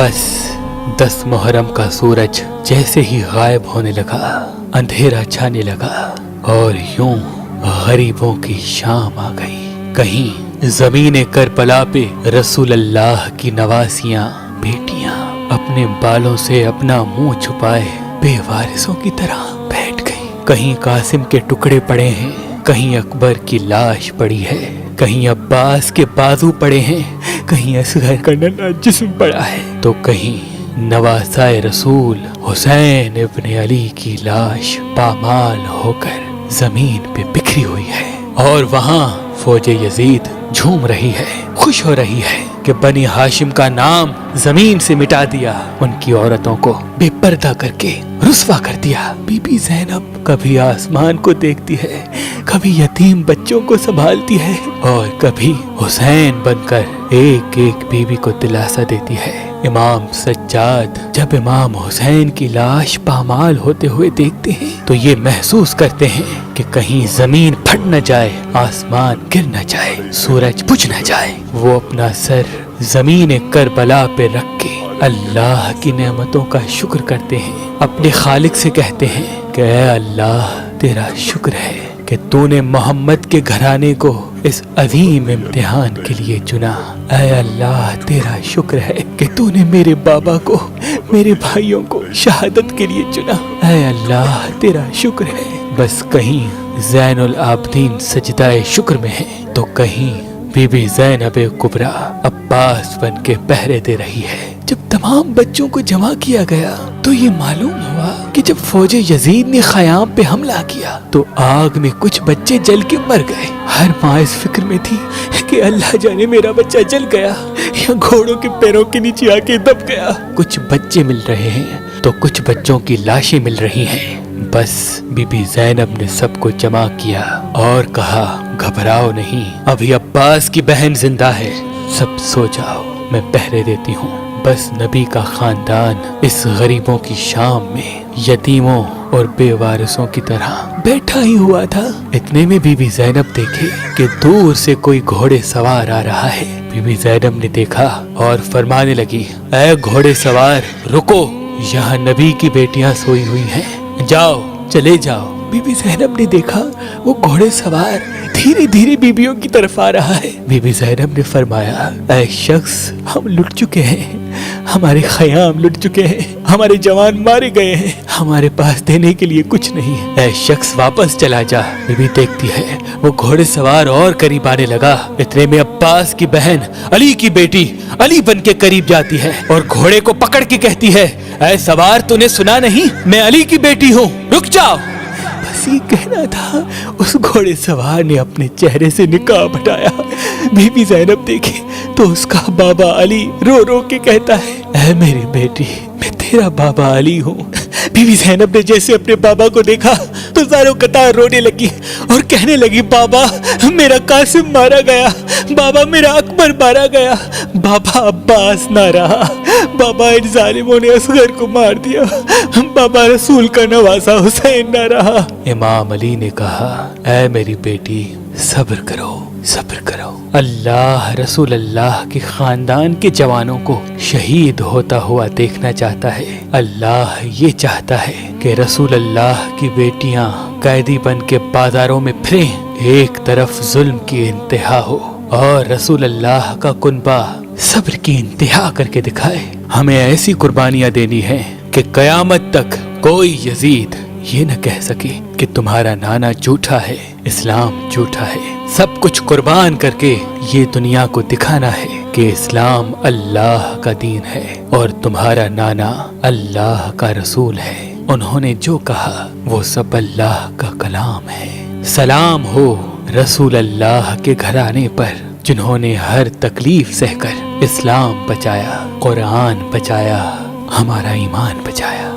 बस 10 मुहर्रम का सूरज जैसे ही गायब होने लगा, अंधेरा छाने लगा और यूं गरीबों की शाम आ गई। कहीं ज़मीन करबला पे रसूल अल्लाह की नवासियां बेटियां अपने बालों से अपना मुंह छुपाए बेवारिसों की तरह बैठ गई। कहीं कासिम के टुकड़े पड़े हैं, कहीं अकबर की लाश पड़ी है, कहीं अब्बास के बाजू पड़े हैं, कहीं असगर का नन्हा जिस्म पड़ा है, तो कहीं नवासाए रसूल हुसैन इब्न अली की लाश पामाल होकर जमीन पे बिखरी हुई है। और वहाँ फौजे यजीद झूम रही है, खुश हो रही है कि बनी हाशिम का नाम जमीन से मिटा दिया, उनकी औरतों को बेपर्दा करके रुस्वा कर दिया। बीबी ज़ैनब कभी आसमान को देखती है, कभी यतीम बच्चों को संभालती है और कभी हुसैन बनकर एक एक बीबी को दिलासा देती है। इमाम सज्जाद जब इमाम हुसैन की लाश पामाल होते हुए देखते हैं तो ये महसूस करते हैं कि कहीं जमीन फट न जाए, आसमान गिर न जाए, सूरज बुझ न जाए। वो अपना सर जमीन करबला पे रख के अल्लाह की नेमतों का शुक्र करते हैं, अपने खालिक से कहते हैं कि ऐ अल्लाह तेरा शुक्र है कि तूने मोहम्मद के घराने को इस अजीम इम्तिहान के लिए चुना। ऐ अल्लाह तेरा शुक्र है कि तूने मेरे बाबा को, मेरे भाइयों को शहादत के लिए चुना। ऐ अल्लाह तेरा शुक्र है। बस कहीं ज़ैनुल आबदीन सजदाए शुक्र में है तो कहीं बीबी ज़ैनब कुबरा अब्बास बन के पहरे दे रही है। जब तमाम बच्चों को जमा किया गया तो ये मालूम हुआ कि जब फौजे यजीद ने ख़याम पे हमला किया तो आग में कुछ बच्चे जल के मर गए। हर माँ इस फिक्र में थी कि अल्लाह जाने मेरा बच्चा जल गया या घोड़ों के पैरों के नीचे आके दब गया। कुछ बच्चे मिल रहे हैं तो कुछ बच्चों की लाशें मिल रही हैं। बस बीबी ज़ैनब ने सबको जमा किया और कहा, घबराओ नहीं, अभी अब्बास की बहन जिंदा है, सब सो जाओ, मैं पहरे देती हूँ। बस नबी का खानदान इस गरीबों की शाम में यतीमों और बेवारिसों की तरह बैठा ही हुआ था। इतने में बीबी ज़ैनब देखे कि दूर से कोई घोड़े सवार आ रहा है। बीबी ज़ैनब ने देखा और फरमाने लगी, ऐ घोड़े सवार रुको, यहाँ नबी की बेटियां सोई हुई हैं, जाओ चले जाओ। बीबी ज़ैनब ने देखा वो घोड़े सवार धीरे धीरे बीबियों की तरफ आ रहा है। बीबी ज़ैनब ने फरमाया, ऐ शख्स हम लुट चुके हैं, हमारे ख़याम लुट चुके हैं, हमारे जवान मारे गए हैं, हमारे पास देने के लिए कुछ नहीं है, ऐ शख्स वापस चला जा। बीबी देखती है वो घोड़े सवार और करीब आने लगा। इतने में अब्बास की बहन अली की बेटी अली बन के करीब जाती है और घोड़े को पकड़ के कहती है, ऐ सवार तूने सुना नहीं, मैं अली की बेटी हूँ, रुक जाओ। बस ये कहना था, उस घोड़े सवार ने अपने चेहरे से निकाब हटाया। बीबी ज़ैनब देखे तो उसका बाबा अली रो रो के कहता है, ऐ मेरी बेटी, मैं तेरा बाबा अली हूँ। बीबी ज़ैनब ने जैसे अपने बाबा को देखा तो ज़ारो कतार रोने लगी और कहने लगी, बाबा मेरा कासिम मारा गया, बाबा मेरा अकबर मारा गया, बाबा अब्बास ना रहा, बाबा इन जालिमों ने असगर को मार दिया, बाबा रसूल का नवासा हुसैन ना रहा। इमाम अली ने कहा, ऐ मेरी बेटी सब्र करो, सब्र करो, अल्लाह रसूल अल्लाह के खानदान के जवानों को शहीद होता हुआ देखना चाहता है। अल्लाह ये चाहता है कि रसूल अल्लाह की बेटियां कैदी बन के बाजारों में फिरें, एक तरफ जुल्म की इंतहा हो और रसूल अल्लाह का कुनबा सब्र की इंतहा करके दिखाए। हमें ऐसी कुर्बानियां देनी है कि कयामत तक कोई यजीद ये न कह सके कि तुम्हारा नाना झूठा है, इस्लाम झूठा है। सब कुछ कुर्बान करके ये दुनिया को दिखाना है कि इस्लाम अल्लाह का दीन है और तुम्हारा नाना अल्लाह का रसूल है। उन्होंने जो कहा वो सब अल्लाह का कलाम है। सलाम हो रसूल अल्लाह के घराने पर जिन्होंने हर तकलीफ सहकर इस्लाम बचाया, कुरान बचाया, हमारा ईमान बचाया।